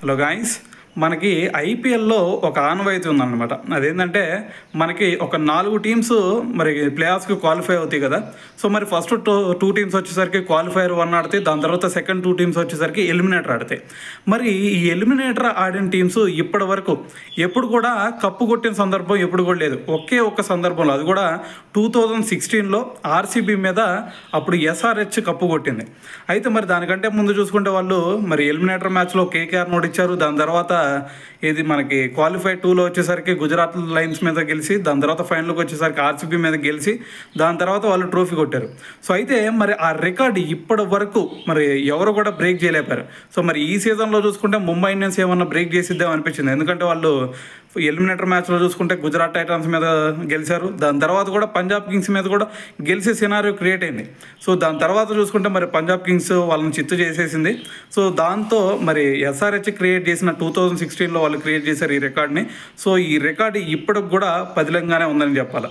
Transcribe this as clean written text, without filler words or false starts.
Hello guys, మనకి ఐపీఎల్లో ఒక ఆనవాయితీ ఉందన్నమాట. అదేంటంటే మనకి ఒక 4 టీమ్స్ మరి ప్లే ఆఫ్స్కి క్వాలిఫై అవుతాయి కదా. సో మరి ఫస్ట్ టూ టీమ్స్ వచ్చేసరికి క్వాలిఫైర్ 1 ఆడతాయి. దాని తర్వాత సెకండ్ 2 టీమ్స్ వచ్చేసరికి ఎలిమినేటర్ ఆడతాయి. మరి ఈ ఎలిమినేటర్ ఆడిన టీమ్స్ ఇప్పటి వరకు ఎప్పుడు కూడా కప్పు కొట్టిన సందర్భం ఎప్పుడు కూడా లేదు. ఒకే ఒక్క సందర్భంలో, అది కూడా 2016లో ఆర్సీబీ మీద అప్పుడు ఎస్ఆర్హెచ్ కప్పు కొట్టింది. అయితే మరి దానికంటే ముందు చూసుకుంటే వాళ్ళు మరి ఎలిమినేటర్ మ్యాచ్లో కేకేఆర్ ఓడించారు. దాని తర్వాత ఇది మనకి క్వాలిఫై 2లో వచ్చేసరికి గుజరాత్ లయన్స్ మీద గెలిచి, దాని తర్వాత ఫైనల్కి వచ్చేసరికి ఆర్సీబీ మీద గెలిచి, దాని తర్వాత వాళ్ళు ట్రోఫీ కొట్టారు. సో అయితే మరి ఆ రికార్డు ఇప్పటి వరకు మరి ఎవరు కూడా బ్రేక్ చేయలేపారు. సో మరి ఈ సీజన్లో చూసుకుంటే ముంబై ఇండియన్స్ ఏమన్నా బ్రేక్ చేసిద్దాం అనిపించింది. ఎందుకంటే వాళ్ళు ఎలిమినేటర్ మ్యాచ్లో చూసుకుంటే గుజరాత్ టైటన్స్ మీద గెలిచారు. దాని తర్వాత కూడా పంజాబ్ కింగ్స్ మీద కూడా గెలిచే సినారియో క్రియేట్ అయింది. సో దాని తర్వాత చూసుకుంటే మరి పంజాబ్ కింగ్స్ వాళ్ళని చిత్తు చేసేసింది. సో దాంతో మరి ఎస్ఆర్హెచ్ క్రియేట్ చేసిన 2016లో వాళ్ళు క్రియేట్ చేశారు ఈ రికార్డ్ని. సో ఈ రికార్డు ఇప్పటికి కూడా పదిలంగానే ఉందని చెప్పాలి.